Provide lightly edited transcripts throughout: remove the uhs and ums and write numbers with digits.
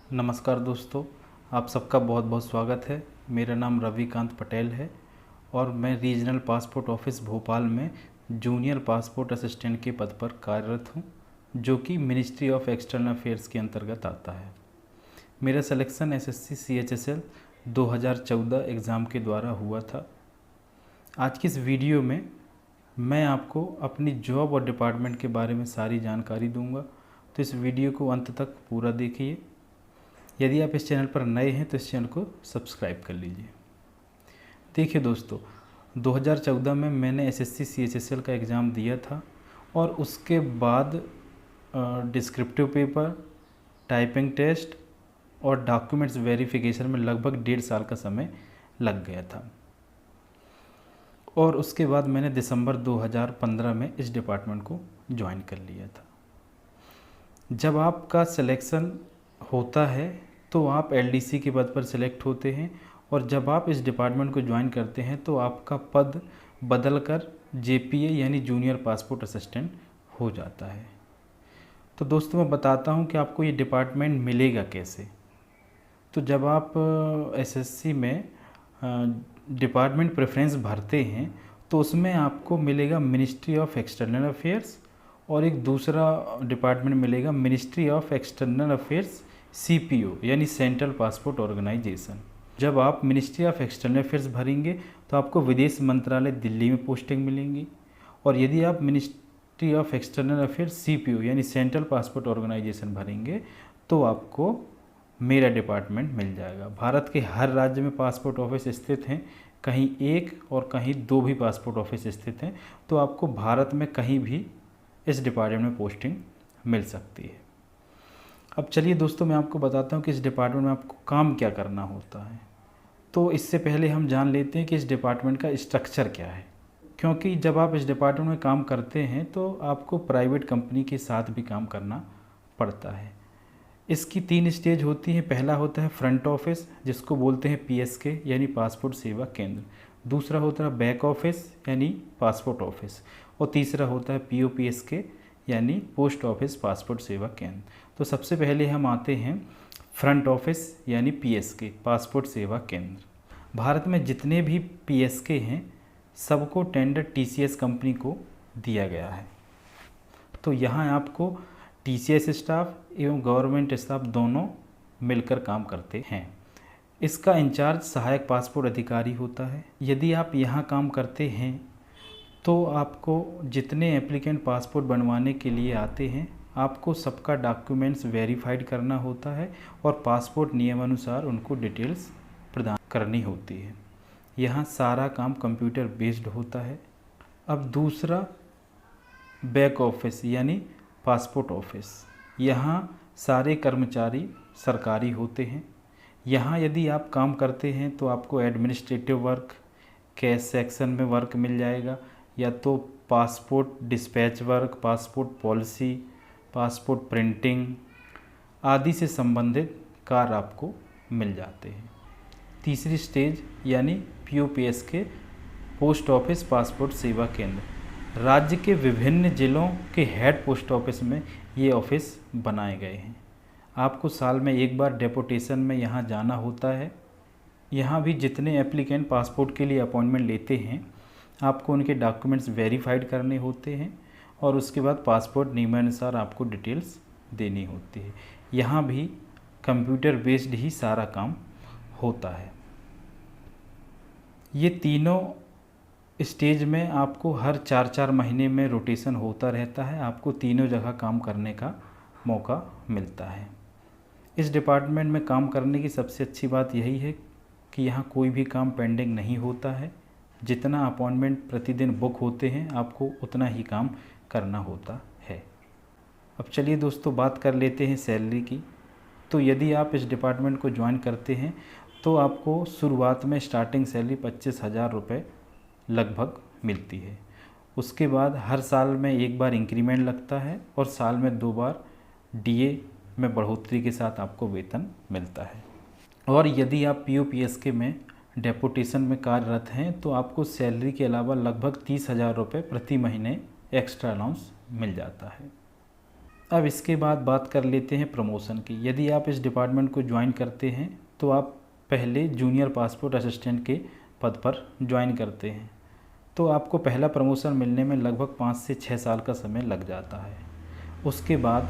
नमस्कार दोस्तों, आप सबका बहुत बहुत स्वागत है। मेरा नाम रविकांत पटेल है और मैं रीजनल पासपोर्ट ऑफिस भोपाल में जूनियर पासपोर्ट असिस्टेंट के पद पर कार्यरत हूं, जो कि मिनिस्ट्री ऑफ एक्सटर्नल अफेयर्स के अंतर्गत आता है। मेरा सिलेक्शन एसएससी सीएचएसएल 2014 एग्ज़ाम के द्वारा हुआ था। आज की इस वीडियो में मैं आपको अपनी जॉब और डिपार्टमेंट के बारे में सारी जानकारी दूंगा, तो इस वीडियो को अंत तक पूरा देखिए। यदि आप इस चैनल पर नए हैं तो इस चैनल को सब्सक्राइब कर लीजिए। देखिए दोस्तों, 2014 में मैंने एसएससी सीएचएसएल का एग्ज़ाम दिया था और उसके बाद डिस्क्रिप्टिव पेपर, टाइपिंग टेस्ट और डॉक्यूमेंट्स वेरिफिकेशन में लगभग 1.5 साल का समय लग गया था। और उसके बाद मैंने दिसंबर 2015 में इस डिपार्टमेंट को ज्वाइन कर लिया था। जब आपका सिलेक्शन होता है तो आप एलडीसी के पद पर सिलेक्ट होते हैं, और जब आप इस डिपार्टमेंट को ज्वाइन करते हैं तो आपका पद बदलकर जेपीए यानी जूनियर पासपोर्ट असिस्टेंट हो जाता है। तो दोस्तों, मैं बताता हूं कि आपको ये डिपार्टमेंट मिलेगा कैसे। तो जब आप एसएससी में डिपार्टमेंट प्रेफरेंस भरते हैं तो उसमें आपको मिलेगा मिनिस्ट्री ऑफ एक्सटर्नल अफेयर्स, और एक दूसरा डिपार्टमेंट मिलेगा ministry of external affairs CPO यानी सेंट्रल पासपोर्ट ऑर्गेनाइजेशन। जब आप मिनिस्ट्री ऑफ एक्सटर्नल अफेयर्स भरेंगे तो आपको विदेश मंत्रालय दिल्ली में पोस्टिंग मिलेंगी, और यदि आप ministry of external affairs CPO यानी सेंट्रल पासपोर्ट ऑर्गेनाइजेशन भरेंगे तो आपको मेरा डिपार्टमेंट मिल जाएगा। भारत के हर राज्य में पासपोर्ट ऑफिस स्थित हैं, कहीं एक और कहीं दो भी पासपोर्ट ऑफिस स्थित हैं, तो आपको भारत में कहीं भी इस डिपार्टमेंट में पोस्टिंग मिल सकती है। अब चलिए दोस्तों, मैं आपको बताता हूँ कि इस डिपार्टमेंट में आपको काम क्या करना होता है। तो इससे पहले हम जान लेते हैं कि इस डिपार्टमेंट का स्ट्रक्चर क्या है, क्योंकि जब आप इस डिपार्टमेंट में काम करते हैं तो आपको प्राइवेट कंपनी के साथ भी काम करना पड़ता है। इसकी 3 स्टेज होती हैं। पहला होता है फ्रंट ऑफिस, जिसको बोलते हैं पीएसके यानी पासपोर्ट सेवा केंद्र। दूसरा होता है बैक ऑफिस यानी पासपोर्ट ऑफिस, और तीसरा होता है पीओपीएसके यानी पोस्ट ऑफिस पासपोर्ट सेवा केंद्र। तो सबसे पहले हम आते हैं फ्रंट ऑफिस यानी पीएसके पासपोर्ट सेवा केंद्र। भारत में जितने भी पीएसके हैं सबको टेंडर टीसीएस कंपनी को दिया गया है। तो यहाँ आपको टीसीएस स्टाफ एवं गवर्नमेंट स्टाफ दोनों मिलकर काम करते हैं। इसका इंचार्ज सहायक पासपोर्ट अधिकारी होता है। यदि आप यहाँ काम करते हैं तो आपको जितने एप्लीकेंट पासपोर्ट बनवाने के लिए आते हैं, आपको सबका डॉक्यूमेंट्स वेरीफाइड करना होता है और पासपोर्ट नियमानुसार उनको डिटेल्स प्रदान करनी होती है। यहाँ सारा काम कंप्यूटर बेस्ड होता है। अब दूसरा बैक ऑफिस यानी पासपोर्ट ऑफिस। यहाँ सारे कर्मचारी सरकारी होते हैं। यहाँ यदि आप काम करते हैं तो आपको एडमिनिस्ट्रेटिव वर्क, कैश सेक्शन में वर्क मिल जाएगा, या तो passport dispatch work, passport policy, passport printing आदि से संबंधित कार्य आपको मिल जाते हैं। तीसरी स्टेज यानी पीओपीएसके पोस्ट ऑफिस पासपोर्ट सेवा केंद्र। राज्य के विभिन्न जिलों के हेड पोस्ट ऑफिस में ये ऑफिस बनाए गए हैं। आपको साल में एक बार डेपुटेशन में यहाँ जाना होता है। यहाँ भी जितने एप्लीकेंट पासपोर्ट के लिए अपॉइंटमेंट लेते हैं, आपको उनके डॉक्यूमेंट्स वेरीफाइड करने होते हैं और उसके बाद पासपोर्ट नियमानुसार आपको डिटेल्स देनी होती है। यहाँ भी कंप्यूटर बेस्ड ही सारा काम होता है। ये तीनों स्टेज में आपको हर 4-4 महीने में रोटेशन होता रहता है। आपको तीनों जगह काम करने का मौका मिलता है। इस डिपार्टमेंट में काम करने की सबसे अच्छी बात यही है कि यहाँ कोई भी काम पेंडिंग नहीं होता है। जितना अपॉइंटमेंट प्रतिदिन बुक होते हैं, आपको उतना ही काम करना होता है। अब चलिए दोस्तों, बात कर लेते हैं सैलरी की। तो यदि आप इस डिपार्टमेंट को ज्वाइन करते हैं तो आपको शुरुआत में स्टार्टिंग सैलरी 25,000 रुपये लगभग मिलती है। उसके बाद हर साल में एक बार इंक्रीमेंट लगता है और साल में 2 बार डीए में बढ़ोतरी के साथ आपको वेतन मिलता है। और यदि आप पीओपीएसके में डेपुटेशन में कार्यरत हैं तो आपको सैलरी के अलावा लगभग 30,000 रुपये प्रति महीने एक्स्ट्रा अलाउंस मिल जाता है। अब इसके बाद बात कर लेते हैं प्रमोशन की। यदि आप इस डिपार्टमेंट को ज्वाइन करते हैं तो आप पहले जूनियर पासपोर्ट असिस्टेंट के पद पर ज्वाइन करते हैं, तो आपको पहला प्रमोशन मिलने में लगभग 5 से 6 साल का समय लग जाता है। उसके बाद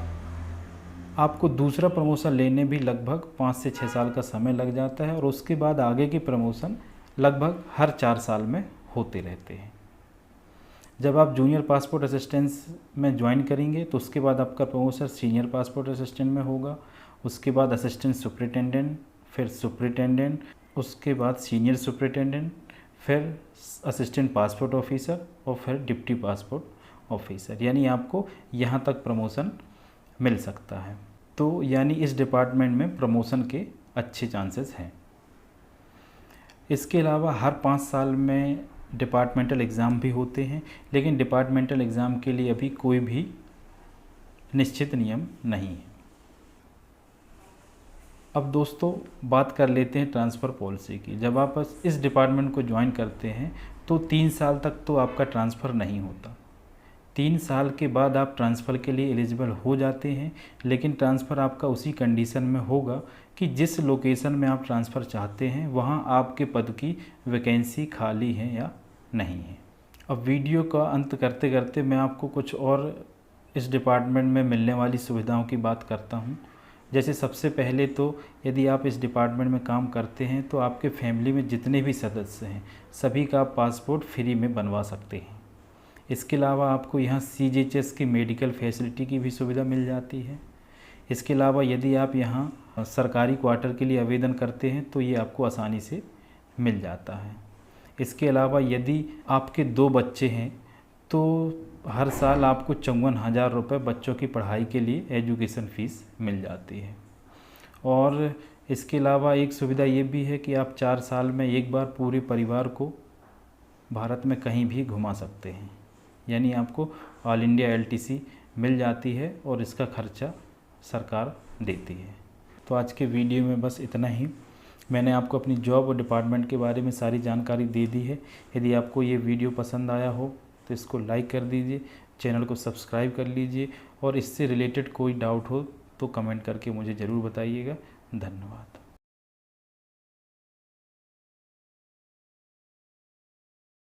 आपको दूसरा प्रमोशन लेने भी लगभग 5 से 6 साल का समय लग जाता है, और उसके बाद आगे की प्रमोशन लगभग हर 4 साल में होते रहते हैं। जब आप जूनियर पासपोर्ट असिस्टेंस में ज्वाइन करेंगे तो उसके बाद आपका प्रमोशन सीनियर पासपोर्ट असिस्टेंट में होगा, उसके बाद असिस्टेंट सुपरिटेंडेंट, फिर सुपरिटेंडेंट, उसके बाद सीनियर सुपरिटेंडेंट, फिर असिस्टेंट पासपोर्ट ऑफिसर और फिर डिप्टी पासपोर्ट ऑफिसर, यानी आपको यहाँ तक प्रमोशन मिल सकता है। तो यानी इस डिपार्टमेंट में प्रमोशन के अच्छे चांसेस हैं। इसके अलावा हर 5 साल में डिपार्टमेंटल एग्ज़ाम भी होते हैं, लेकिन डिपार्टमेंटल एग्ज़ाम के लिए अभी कोई भी निश्चित नियम नहीं है। अब दोस्तों बात कर लेते हैं ट्रांसफ़र पॉलिसी की। जब आप इस डिपार्टमेंट को ज्वाइन करते हैं तो 3 साल तक तो आपका ट्रांसफ़र नहीं होता। 3 साल के बाद आप ट्रांसफ़र के लिए एलिजिबल हो जाते हैं, लेकिन ट्रांसफ़र आपका उसी कंडीशन में होगा कि जिस लोकेशन में आप ट्रांसफ़र चाहते हैं वहाँ आपके पद की वैकेंसी खाली है या नहीं है। अब वीडियो का अंत करते करते मैं आपको कुछ और इस डिपार्टमेंट में मिलने वाली सुविधाओं की बात करता हूँ। जैसे सबसे पहले तो यदि आप इस डिपार्टमेंट में काम करते हैं तो आपके फैमिली में जितने भी सदस्य हैं सभी का आप पासपोर्ट फ्री में बनवा सकते हैं। इसके अलावा आपको यहाँ CGHS की मेडिकल फैसिलिटी की भी सुविधा मिल जाती है। इसके अलावा यदि आप यहाँ सरकारी क्वार्टर के लिए आवेदन करते हैं तो ये आपको आसानी से मिल जाता है। इसके अलावा यदि आपके 2 बच्चे हैं तो हर साल आपको 54,000 रुपये बच्चों की पढ़ाई के लिए एजुकेशन फ़ीस मिल जाती है। और इसके अलावा एक सुविधा ये भी है कि आप 4 साल में एक बार पूरे परिवार को भारत में कहीं भी घुमा सकते हैं, यानी आपको ऑल इंडिया LTC मिल जाती है और इसका खर्चा सरकार देती है। तो आज के वीडियो में बस इतना ही। मैंने आपको अपनी जॉब और डिपार्टमेंट के बारे में सारी जानकारी दे दी है। यदि आपको ये वीडियो पसंद आया हो तो इसको लाइक कर दीजिए, चैनल को सब्सक्राइब कर लीजिए, और इससे रिलेटेड कोई डाउट हो तो कमेंट करके मुझे ज़रूर बताइएगा। धन्यवाद।